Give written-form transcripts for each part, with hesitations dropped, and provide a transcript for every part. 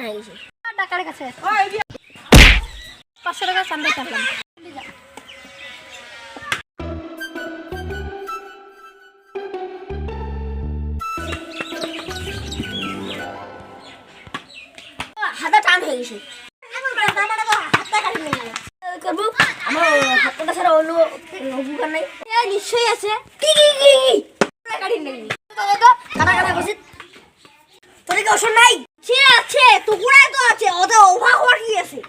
হয়ে গেছে। টাকার কাছে 500 টাকা চান্দা চাইলাম। হাতটা টান হয়ে গেছে। আমার হাতটা ছাড়া অন্য উপকার নাই। নিশ্চয়ই আছে। কি কাটি নেই কাটা করছি। তোর কি ওষুধ নাই? সে আছে, টুকুরাই তো আছে। ওদের ওভার হওয়ার কি আছে?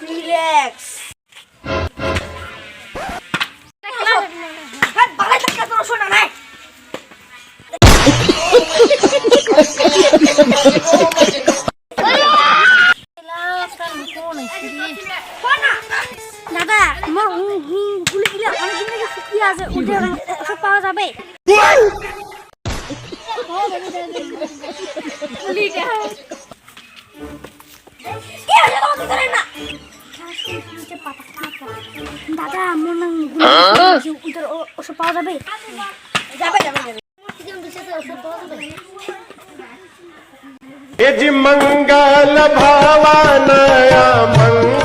রিল্যাক্স। বালাই টাকা তোর ওষুধ নাই। দাদা আমার গুলি দিলে অনেক দিন থেকে শুকিয়ে আছে, উঠে ওষুধ পাওয়া যাবে? দাদা আমার নাম ওষুধ পাওয়া যাবে? যাবে यजि मंगल भावनया मंगल